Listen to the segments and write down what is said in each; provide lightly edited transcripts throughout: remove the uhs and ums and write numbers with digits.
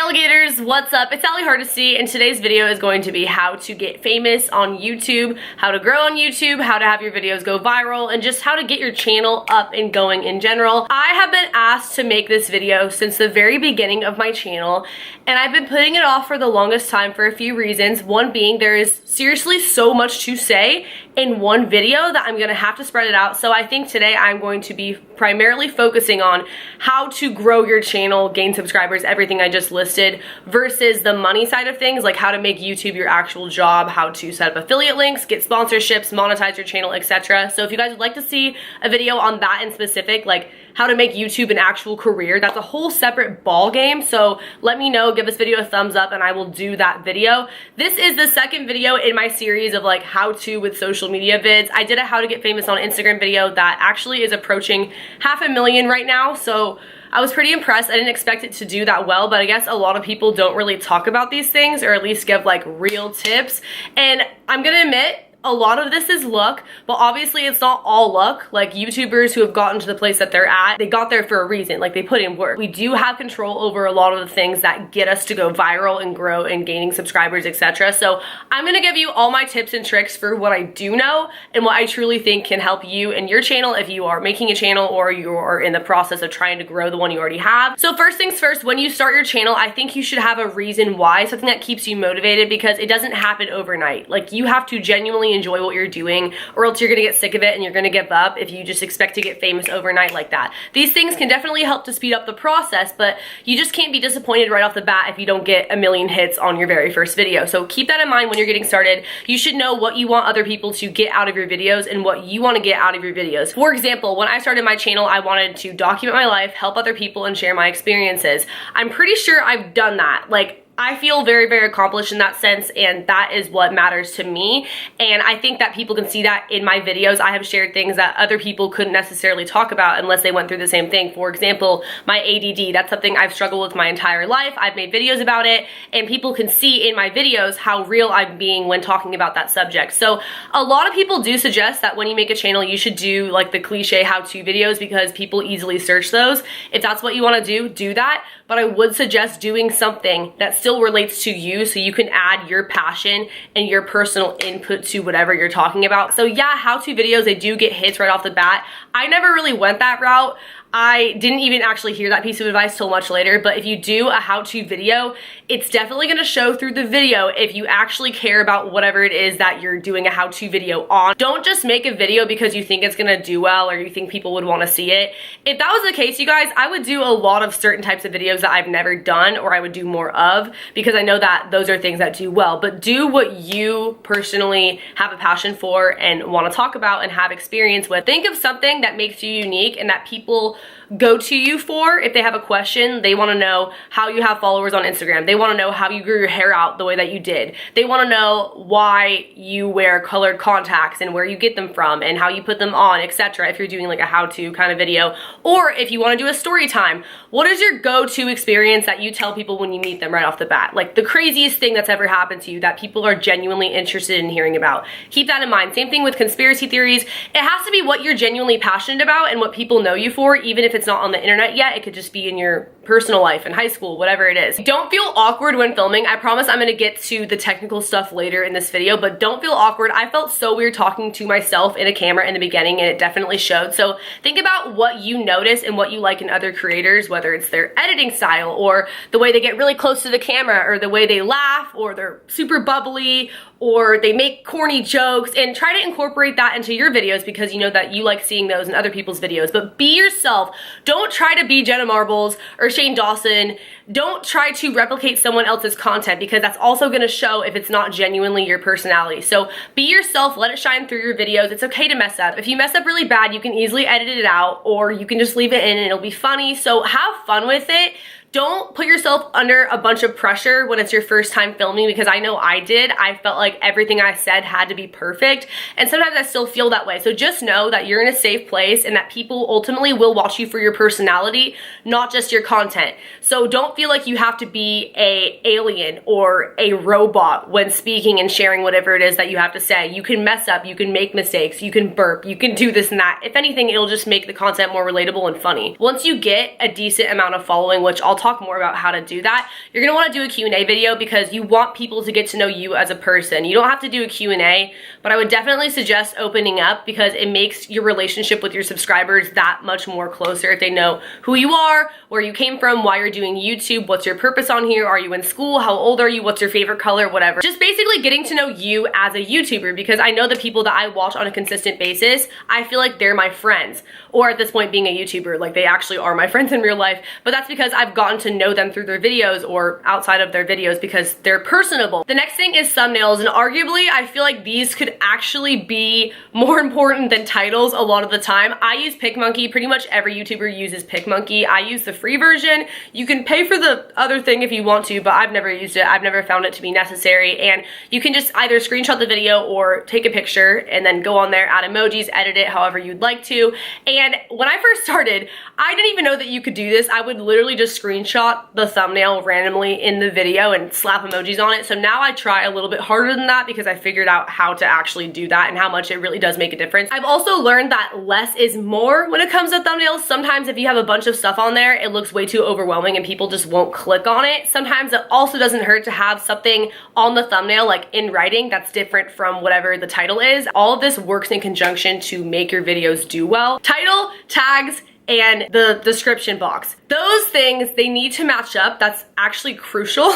alligators, what's up? It's Allie Hardesty, and today's video is going to be how to get famous on YouTube, how to grow on YouTube, how to have your videos go viral, and just how to get your channel up and going in general. I have been asked to make this video since the very beginning of my channel, and I've been putting it off for the longest time for a few reasons. One being there is seriously so much to say in one video that I'm gonna have to spread it out. So I think today I'm going to be primarily focusing on how to grow your channel, gain subscribers, everything I just listed, versus the money side of things, like how to make YouTube your actual job, how to set up affiliate links, get sponsorships, monetize your channel, etc. So if you guys would like to see a video on that in specific, like how to make YouTube an actual career, that's a whole separate ball game. So let me know, give this video a thumbs up, and I will do that video. This is the second video in my series of like how to with social media vids. I did a how to get famous on Instagram video that actually is approaching 500,000 right now. So I was pretty impressed. I didn't expect it to do that well, but I guess a lot of people don't really talk about these things, or at least give like real tips. And I'm gonna admit, a lot of this is luck, but obviously it's not all luck. Like YouTubers who have gotten to the place that they're at, they got there for a reason, like they put in work. We do have control over a lot of the things that get us to go viral and grow and gaining subscribers, etc. So I'm gonna give you all my tips and tricks for what I do know and what I truly think can help you and your channel if you are making a channel or you are in the process of trying to grow the one you already have. So first things first, when you start your channel, I think you should have a reason why, something that keeps you motivated, because it doesn't happen overnight. Like you have to genuinely enjoy what you're doing, or else you're gonna get sick of it and you're gonna give up if you just expect to get famous overnight like that. These things can definitely help to speed up the process, but you just can't be disappointed right off the bat if you don't get 1 million hits on your very first video. So keep that in mind when you're getting started. You should know what you want other people to get out of your videos and what you want to get out of your videos. For example, when I started my channel, I wanted to document my life, help other people, and share my experiences. I'm pretty sure I've done that. Like, I feel very, very accomplished in that sense, and that is what matters to me. And I think that people can see that in my videos. I have shared things that other people couldn't necessarily talk about unless they went through the same thing. For example, my ADD, that's something I've struggled with my entire life. I've made videos about it, and people can see in my videos how real I'm being when talking about that subject. So a lot of people do suggest that when you make a channel, you should do like the cliche how-to videos, because people easily search those. If that's what you want to do that. But I would suggest doing something that still relates to you, so you can add your passion and your personal input to whatever you're talking about. So yeah, how-to videos, they do get hits right off the bat. I never really went that route. I didn't even actually hear that piece of advice till much later, but if you do a how-to video, it's definitely gonna show through the video if you actually care about whatever it is that you're doing a how-to video on. Don't just make a video because you think it's gonna do well or you think people would wanna see it. If that was the case, you guys, I would do a lot of certain types of videos that I've never done, or I would do more of, because I know that those are things that do well. But do what you personally have a passion for and wanna talk about and have experience with. Think of something that makes you unique and that people go to you for. If they have a question, they want to know how you have followers on Instagram. They want to know how you grew your hair out the way that you did. They want to know why you wear colored contacts and where you get them from and how you put them on, etc. If you're doing like a how-to kind of video, or if you want to do a story time, what is your go-to experience that you tell people when you meet them right off the bat? Like the craziest thing that's ever happened to you that people are genuinely interested in hearing about. Keep that in mind. Same thing with conspiracy theories. It has to be what you're genuinely passionate about and what people know you for, even if it's not on the internet yet. It could just be in your personal life, in high school, whatever it is. Don't feel awkward when filming. I promise I'm gonna get to the technical stuff later in this video, but don't feel awkward. I felt so weird talking to myself in a camera in the beginning, and it definitely showed. So think about what you notice and what you like in other creators, whether it's their editing style or the way they get really close to the camera, or the way they laugh, or they're super bubbly, or they make corny jokes, and try to incorporate that into your videos because you know that you like seeing those in other people's videos. But be yourself. Don't try to be Jenna Marbles or Shane Dawson. Don't try to replicate someone else's content, because that's also gonna show if it's not genuinely your personality. So be yourself, let it shine through your videos. It's okay to mess up. If you mess up really bad, you can easily edit it out, or you can just leave it in and it'll be funny. So have fun with it. Don't put yourself under a bunch of pressure when it's your first time filming, because I know I did. I felt like everything I said had to be perfect, and sometimes I still feel that way. So just know that you're in a safe place and that people ultimately will watch you for your personality, not just your content. So don't feel like you have to be a alien or a robot when speaking and sharing whatever it is that you have to say. You can mess up, you can make mistakes, you can burp, you can do this and that. If anything, it'll just make the content more relatable and funny. Once you get a decent amount of following, which I'll talk more about how to do that. You're gonna wanna do a Q&A video because you want people to get to know you as a person. You don't have to do a Q&A, but I would definitely suggest opening up because it makes your relationship with your subscribers that much more closer if they know who you are, where you came from, why you're doing YouTube, what's your purpose on here, are you in school, how old are you, what's your favorite color, whatever. Just basically getting to know you as a YouTuber, because I know the people that I watch on a consistent basis, I feel like they're my friends. Or at this point being a YouTuber, like they actually are my friends in real life, but that's because I've gotten to know them through their videos or outside of their videos because they're personable. The next thing is thumbnails, and arguably I feel like these could actually be more important than titles a lot of the time. I use PicMonkey. Pretty much every YouTuber uses PicMonkey. I use the free version. You can pay for the other thing if you want to, but I've never used it. I've never found it to be necessary, and you can just either screenshot the video or take a picture and then go on there, add emojis, edit it however you'd like to. And when I first started, I didn't even know that you could do this. I would literally just screenshot the thumbnail randomly in the video and slap emojis on it. So now I try a little bit harder than that because I figured out how to actually do that and how much it really does make a difference. I've also learned that less is more when it comes to thumbnails. Sometimes if you have a bunch of stuff on there, it looks way too overwhelming and people just won't click on it. Sometimes it also doesn't hurt to have something on the thumbnail, like in writing, that's different from whatever the title is. All of this works in conjunction to make your videos do well. Title, tags, and the description box. Those things, they need to match up. That's actually crucial.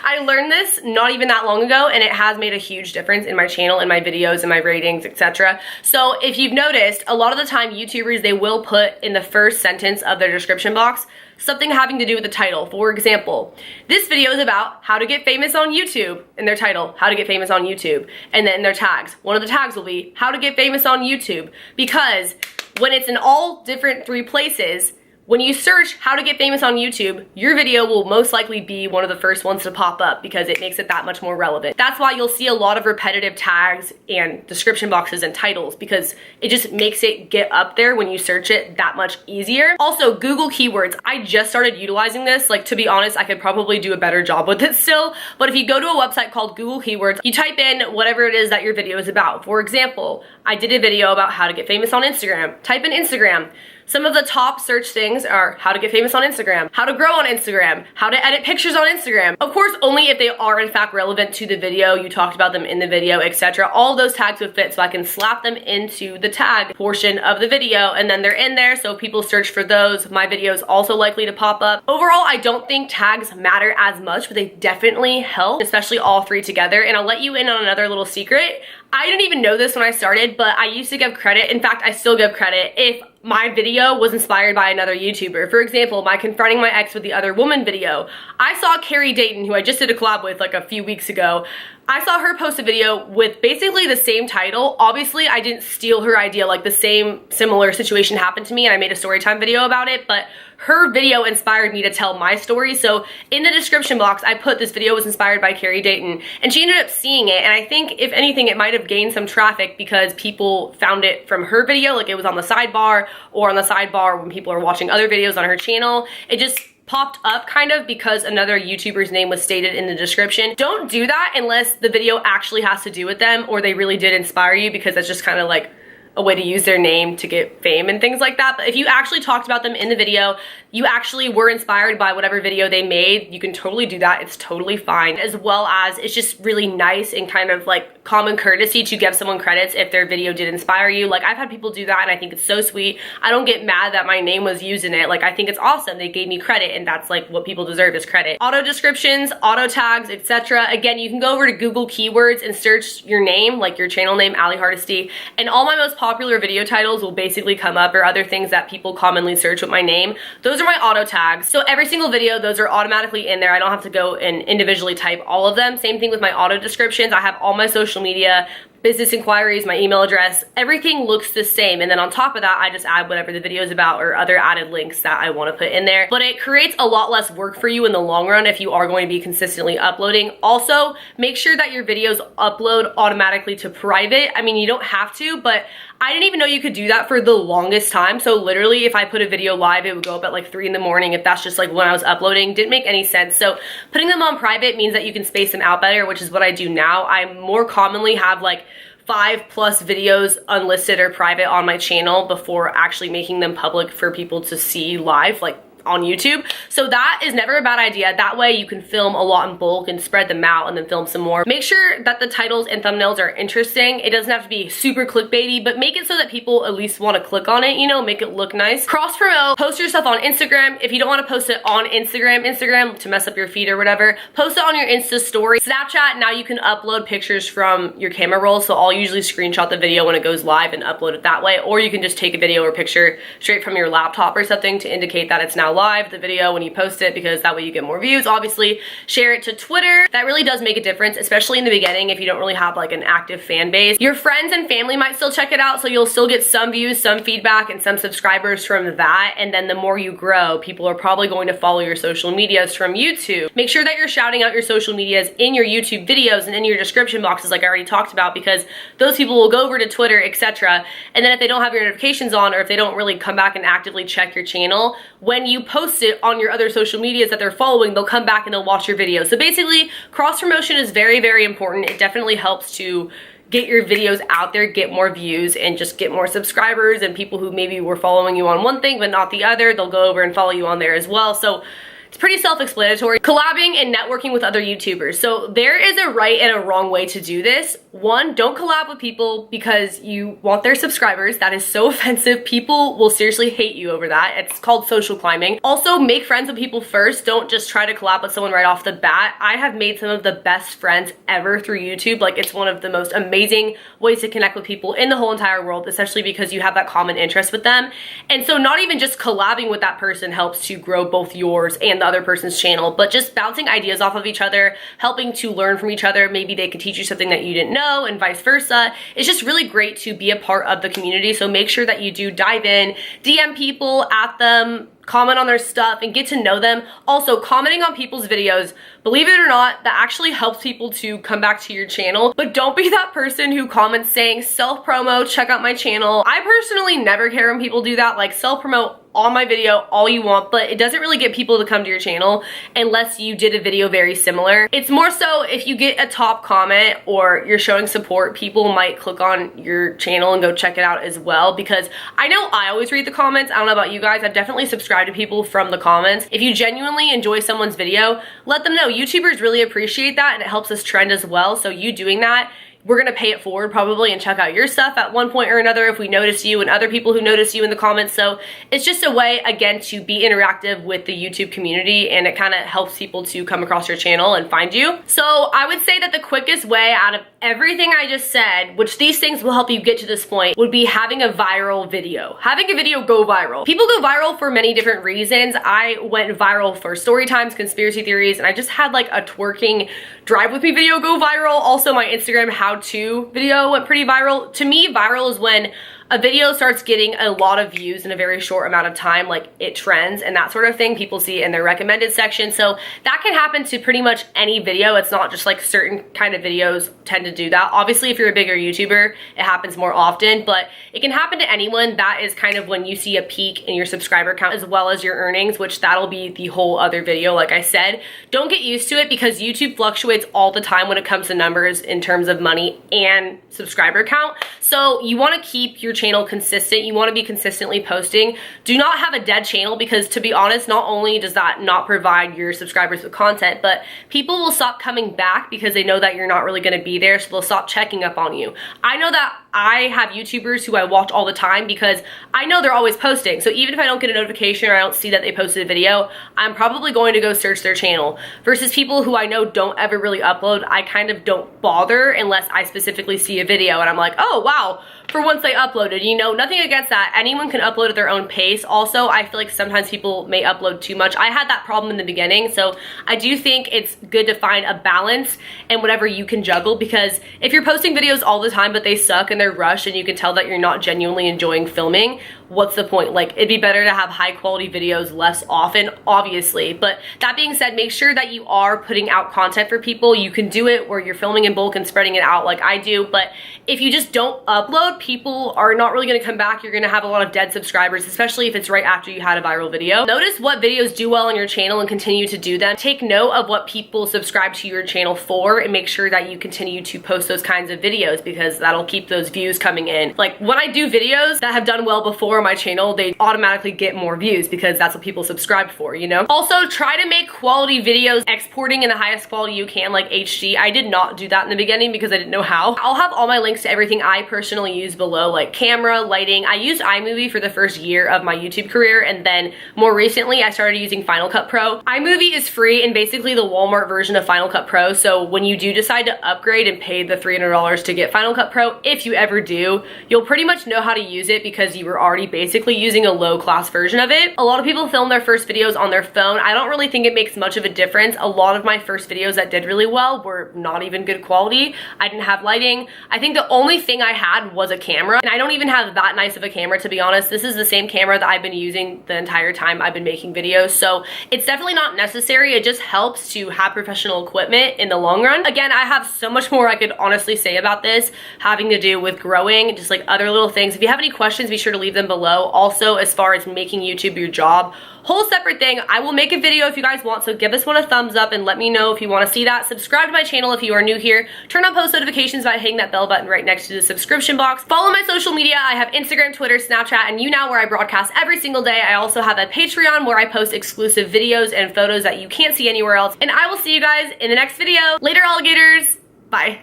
I learned this not even that long ago, and it has made a huge difference in my channel, in my videos, and my ratings, etc. So if you've noticed, a lot of the time YouTubers, they will put in the first sentence of their description box something having to do with the title. For example, this video is about how to get famous on YouTube. In their title, how to get famous on YouTube. And then their tags. One of the tags will be how to get famous on YouTube, because when it's in all different 3 places, when you search how to get famous on YouTube, your video will most likely be one of the first ones to pop up because it makes it that much more relevant. That's why you'll see a lot of repetitive tags and description boxes and titles, because it just makes it get up there when you search it that much easier. Also, Google keywords. I just started utilizing this. Like, to be honest, I could probably do a better job with it still, but if you go to a website called Google Keywords, you type in whatever it is that your video is about. For example, I did a video about how to get famous on Instagram. Type in Instagram. Some of the top search things are how to get famous on Instagram, how to grow on Instagram, how to edit pictures on Instagram. Of course, only if they are in fact relevant to the video, you talked about them in the video, etc. All those tags would fit, so I can slap them into the tag portion of the video, and then they're in there, so if people search for those, my video is also likely to pop up. Overall, I don't think tags matter as much, but they definitely help, especially all 3 together. And I'll let you in on another little secret. I didn't even know this when I started, but I used to give credit. In fact, I still give credit if my video was inspired by another YouTuber. For example, my confronting my ex with the other woman video. I saw Carrie Dayton, who I just did a collab with like a few weeks ago. I saw her post a video with basically the same title. Obviously, I didn't steal her idea, like the same similar situation happened to me and I made a storytime video about it, but her video inspired me to tell my story. So in the description box, I put this video was inspired by Carrie Dayton, and she ended up seeing it. And I think if anything, it might have gained some traffic because people found it from her video, like it was on the sidebar or on the sidebar when people are watching other videos on her channel. It just popped up kind of because another YouTuber's name was stated in the description. Don't do that unless the video actually has to do with them or they really did inspire you, because that's just kind of like a way to use their name to get fame and things like that. But if you actually talked about them in the video, you actually were inspired by whatever video they made, you can totally do that. It's totally fine. As well as it's just really nice and kind of like common courtesy to give someone credits if their video did inspire you. Like, I've had people do that and I think it's so sweet. I don't get mad that my name was used in it. Like, I think it's awesome. They gave me credit, and that's like what people deserve, is credit. Auto descriptions, auto tags, etc. Again, you can go over to Google Keywords and search your name, like your channel name, Ali Hardesty, and all my most popular video titles will basically come up, or other things that people commonly search with my name. Those are my auto tags. So every single video, those are automatically in there. I don't have to go and individually type all of them. Same thing with my auto descriptions. I have all my social media, business inquiries, my email address, everything looks the same. And then on top of that, I just add whatever the video is about or other added links that I want to put in there. But it creates a lot less work for you in the long run if you are going to be consistently uploading. Also, make sure that your videos upload automatically to private. I mean, you don't have to, but I didn't even know you could do that for the longest time. So literally, if I put a video live, it would go up at like 3 in the morning if that's just like when I was uploading. Didn't make any sense. So putting them on private means that you can space them out better, which is what I do now. I more commonly have like 5+ videos unlisted or private on my channel before actually making them public for people to see live, like on YouTube. So that is never a bad idea. That way you can film a lot in bulk and spread them out and then film some more. Make sure that the titles and thumbnails are interesting. It doesn't have to be super clickbaity, but make it so that people at least want to click on it, you know, make it look nice. Cross promote, post your stuff on Instagram. If you don't want to post it on Instagram to mess up your feed or whatever, post it on your Insta story. Snapchat, now you can upload pictures from your camera roll. So I'll usually screenshot the video when it goes live and upload it that way. Or you can just take a video or picture straight from your laptop or something to indicate that it's now live, the video, when you post it, because that way you get more views. Obviously, share it to Twitter. That really does make a difference, especially in the beginning if you don't really have like an active fan base. Your friends and family might still check it out, so you'll still get some views, some feedback, and some subscribers from that. And then the more you grow, people are probably going to follow your social medias from YouTube. Make sure that you're shouting out your social medias in your YouTube videos and in your description boxes like I already talked about, because those people will go over to Twitter, etc. And then if they don't have your notifications on, or if they don't really come back and actively check your channel, when you post it on your other social medias that they're following, they'll come back and they'll watch your video. So basically, cross promotion is very, very important. It definitely helps to get your videos out there, get more views, and just get more subscribers, and people who maybe were following you on one thing but not the other, they'll go over and follow you on there as well. So it's pretty self-explanatory. Collabing and networking with other YouTubers. So there is a right and a wrong way to do this. One, don't collab with people because you want their subscribers. That is so offensive. People will seriously hate you over that. It's called social climbing. Also, make friends with people first. Don't just try to collab with someone right off the bat. I have made some of the best friends ever through YouTube. Like, it's one of the most amazing ways to connect with people in the whole entire world, especially because you have that common interest with them. And so not even just collabing with that person helps to grow both yours and the other person's channel, but just bouncing ideas off of each other, helping to learn from each other. Maybe they could teach you something that you didn't know and vice versa. It's just really great to be a part of the community. So make sure that you do dive in, DM people, at them, comment on their stuff, and get to know them. Also, commenting on people's videos, believe it or not, that actually helps people to come back to your channel. But don't be that person who comments saying self-promo, check out my channel. I personally never care when people do that. Like, self-promote on my video all you want, but it doesn't really get people to come to your channel unless you did a video very similar. It's more so if you get a top comment or you're showing support, people might click on your channel and go check it out as well, because I know I always read the comments. I don't know about you guys. I've definitely subscribed to people from the comments. If you genuinely enjoy someone's video, let them know. YouTubers really appreciate that, and it helps us trend as well. So you doing that, we're gonna pay it forward probably and check out your stuff at one point or another if we notice you, and other people who notice you in the comments. So it's just a way, again, to be interactive with the YouTube community, and it kind of helps people to come across your channel and find you. So I would say that the quickest way out of everything I just said, which these things will help you get to this point, would be having a viral video. Having a video go viral. People go viral for many different reasons. I went viral for story times, conspiracy theories, and I just had like a twerking drive with me video go viral. Also, my Instagram how-to video went pretty viral. To me, viral is when a video starts getting a lot of views in a very short amount of time, like it trends and that sort of thing. People see it in their recommended section. So that can happen to pretty much any video. It's not just like certain kind of videos tend to do that. Obviously, if you're a bigger YouTuber, it happens more often, but it can happen to anyone. That is kind of when you see a peak in your subscriber count as well as your earnings, which that'll be the whole other video. Like I said, don't get used to it because YouTube fluctuates all the time when it comes to numbers in terms of money and subscriber count. So you want to keep your channel consistent. You want to be consistently posting. Do not have a dead channel, because to be honest, not only does that not provide your subscribers with content, but people will stop coming back because they know that you're not really going to be there, so they'll stop checking up on you. I know that I have YouTubers who I watch all the time because I know they're always posting. So even if I don't get a notification or I don't see that they posted a video, I'm probably going to go search their channel. Versus people who I know don't ever really upload, I kind of don't bother unless I specifically see a video and I'm like, oh wow, for once they uploaded. You know, nothing against that. Anyone can upload at their own pace. Also, I feel like sometimes people may upload too much. I had that problem in the beginning, so I do think it's good to find a balance and whatever you can juggle, because if you're posting videos all the time but they suck and they're rushed and you can tell that you're not genuinely enjoying filming, what's the point? Like, it'd be better to have high quality videos less often, obviously. But that being said, make sure that you are putting out content for people. You can do it where you're filming in bulk and spreading it out like I do, but if you just don't upload, people are not really going to come back. You're going to have a lot of dead subscribers, especially if it's right after you had a viral video. Notice what videos do well on your channel and continue to do them. Take note of what people subscribe to your channel for and make sure that you continue to post those kinds of videos, because that'll keep those views coming in. Like, when I do videos that have done well before, my channel, they automatically get more views because that's what people subscribe for, you know? Also, try to make quality videos, exporting in the highest quality you can, like HD. I did not do that in the beginning because I didn't know how. I'll have all my links to everything I personally use below, like camera, lighting. I used iMovie for the first year of my YouTube career, and then more recently I started using Final Cut Pro. iMovie is free and basically the Walmart version of Final Cut Pro, so when you do decide to upgrade and pay the $300 to get Final Cut Pro, if you ever do, you'll pretty much know how to use it because you were already basically using a low-class version of it. A lot of people film their first videos on their phone. I don't really think it makes much of a difference. A lot of my first videos that did really well were not even good quality. I didn't have lighting. I think the only thing I had was a camera, and I don't even have that nice of a camera, to be honest. This is the same camera that I've been using the entire time I've been making videos, so it's definitely not necessary. It just helps to have professional equipment in the long run. Again, I have so much more I could honestly say about this, having to do with growing, just like other little things. If you have any questions, be sure to leave them below. Also, as far as making YouTube your job, whole separate thing. I will make a video if you guys want, so give this one a thumbs up and let me know if you want to see that. Subscribe to my channel if you are new here. Turn on post notifications by hitting that bell button right next to the subscription box. Follow my social media. I have Instagram, Twitter, Snapchat, and YouNow, where I broadcast every single day. I also have a Patreon where I post exclusive videos and photos that you can't see anywhere else. And I will see you guys in the next video. Later, alligators. Bye.